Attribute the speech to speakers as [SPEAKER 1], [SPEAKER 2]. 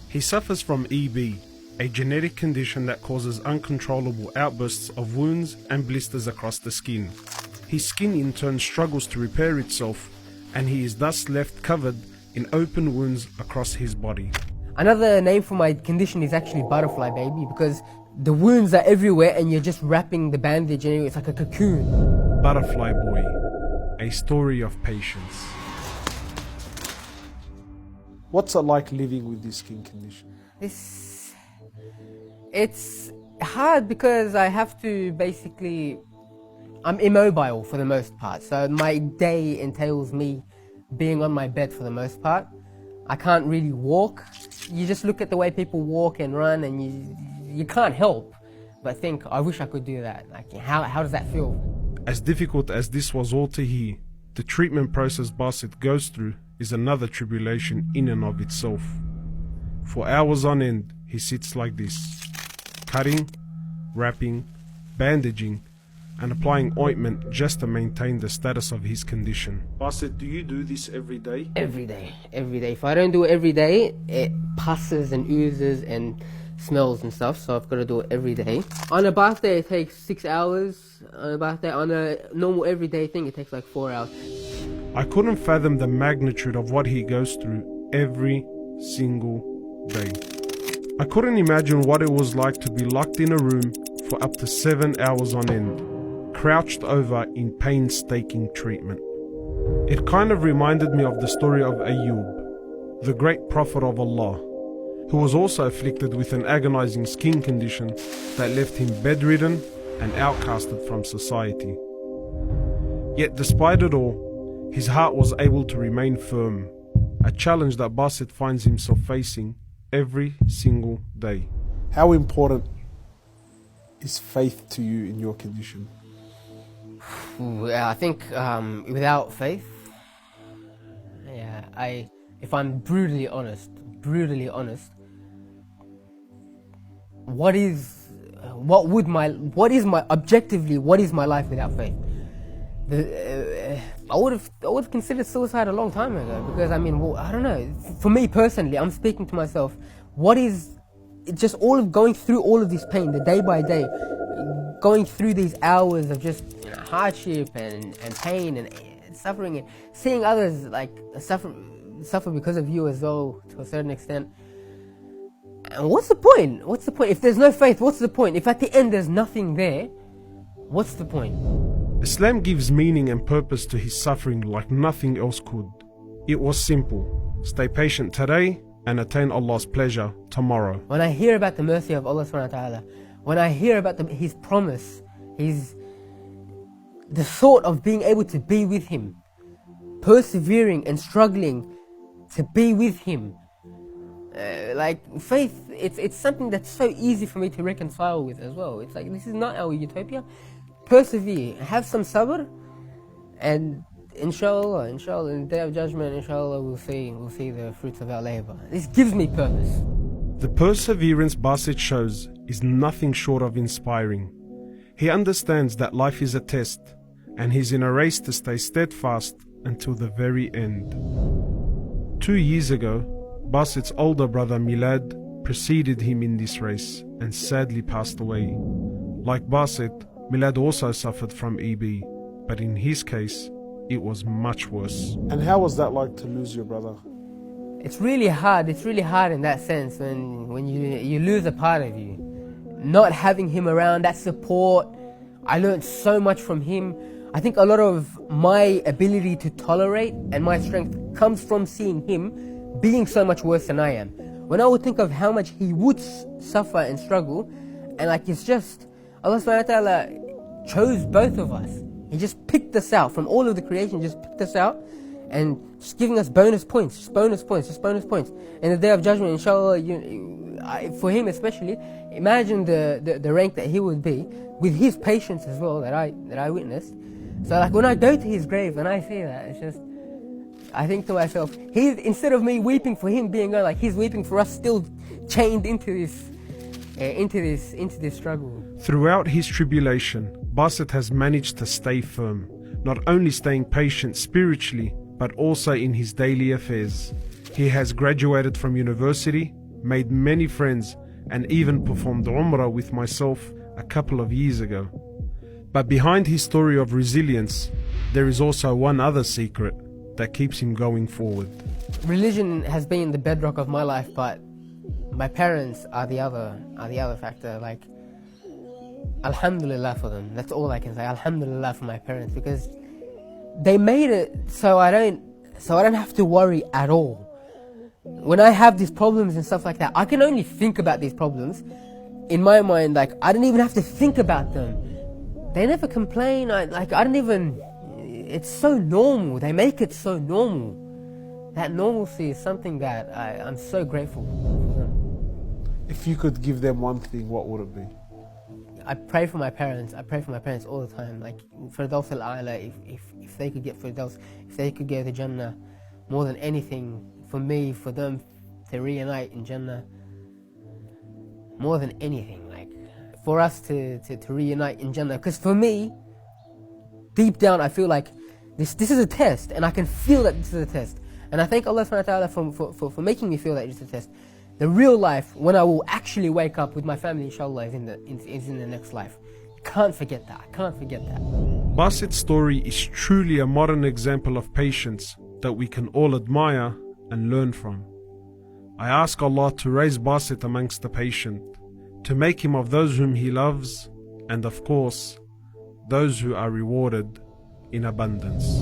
[SPEAKER 1] He suffers from EB, a genetic condition that causes uncontrollable outbursts of wounds and blisters across the skin. His skin in turn struggles to repair itself, and he is thus left covered in open wounds across his body.
[SPEAKER 2] Another name for my condition is actually butterfly baby, because the wounds are everywhere and you're just wrapping the bandage and it's like a cocoon.
[SPEAKER 1] Butterfly Boy, a story of patience. What's it like living with this skin condition?
[SPEAKER 2] It's hard because I have to basically, I'm immobile for the most part. So my day entails me being on my bed for the most part. I can't really walk. You just look at the way people walk and run and you can't help but think, I wish I could do that. Like, how does that feel?
[SPEAKER 1] As difficult as this was all to hear, the treatment process Basit goes through is another tribulation in and of itself. For hours on end, he sits like this, cutting, wrapping, bandaging, and applying ointment just to maintain the status of his condition. Basit, do you do this every day?
[SPEAKER 2] Every day. If I don't do it every day, it passes and oozes and smells and stuff, so I've got to do it every day. On a bath day, it takes 6 hours. On a normal everyday thing, it takes like 4 hours.
[SPEAKER 1] I couldn't fathom the magnitude of what he goes through every single day. I couldn't imagine what it was like to be locked in a room for up to 7 hours on end, crouched over in painstaking treatment. It kind of reminded me of the story of Ayub, the great prophet of Allah, who was also afflicted with an agonizing skin condition that left him bedridden and outcasted from society. Yet despite it all, his heart was able to remain firm, a challenge that Basit finds himself facing every single day. How important is faith to you in your condition?
[SPEAKER 2] I think without faith, if I'm brutally honest, what is my life without faith? I would have considered suicide a long time ago, because I don't know. For me personally, I'm speaking to myself. What is just all of going through all of this pain, the day by day, going through these hours of just hardship and pain and suffering, and seeing others like suffer because of you as well, to a certain extent. And what's the point? If there's no faith, what's the point? If at the end there's nothing there, what's the point?
[SPEAKER 1] Islam gives meaning and purpose to his suffering like nothing else could. It was simple: stay patient today and attain Allah's pleasure tomorrow.
[SPEAKER 2] When I hear about the mercy of Allah subhanahu wa ta'ala, when I hear about His promise, the thought of being able to be with Him, persevering and struggling to be with Him, like faith, it's something that's so easy for me to reconcile with as well. It's like, this is not our utopia. Persevere, have some sabr, and inshallah, in the day of judgment, inshallah, we'll see the fruits of our labor. This gives me purpose.
[SPEAKER 1] The perseverance Basit shows is nothing short of inspiring. He understands that life is a test, and he's in a race to stay steadfast until the very end. 2 years ago, Basit's older brother Milad preceded him in this race and sadly passed away. Like Basit, Milad also suffered from EB, but in his case, it was much worse. And how was that like to lose your brother?
[SPEAKER 2] It's really hard in that sense when you lose a part of you. Not having him around, that support, I learned so much from him. I think a lot of my ability to tolerate and my strength comes from seeing him being so much worse than I am. When I would think of how much he would suffer and struggle, and like, it's just, Allah subhanahu wa ta'ala chose both of us. He just picked us out from all of the creation, just picked us out and just giving us bonus points. In the day of judgment, inshallah, for him especially, imagine the rank that he would be with his patience as well that I witnessed. So like, when I go to his grave and I see that, it's just, I think to myself, instead of me weeping for him being gone, like, he's weeping for us still chained into this struggle.
[SPEAKER 1] Throughout his tribulation, Basit has managed to stay firm, not only staying patient spiritually, but also in his daily affairs. He has graduated from university, made many friends, and even performed Umrah with myself a couple of years ago. But behind his story of resilience, there is also one other secret that keeps him going forward.
[SPEAKER 2] Religion has been the bedrock of my life, but my parents are the other factor. Like, alhamdulillah for them. That's all I can say. Alhamdulillah for my parents, because they made it so I don't have to worry at all. When I have these problems and stuff like that, I can only think about these problems. In my mind, like, I don't even have to think about them. They never complain. It's so normal. They make it so normal. That normalcy is something that I'm so grateful for them.
[SPEAKER 1] If you could give them one thing, what would it be?
[SPEAKER 2] I pray for my parents. I pray for my parents all the time. Like, Firdaus al-A'la, if they could get Firdaus, if they could go to Jannah, more than anything, for me, for them to reunite in Jannah, more than anything, like, for us to reunite in Jannah. Because for me, deep down, I feel like this is a test, and I can feel that this is a test. And I thank Allah subhanahu wa ta'ala for making me feel that it's a test. The real life, when I will actually wake up with my family, inshallah, is in the next life. Can't forget that. I can't forget that.
[SPEAKER 1] Basit's story is truly a modern example of patience that we can all admire and learn from. I ask Allah to raise Basit amongst the patient, to make him of those whom He loves, and of course, those who are rewarded in abundance.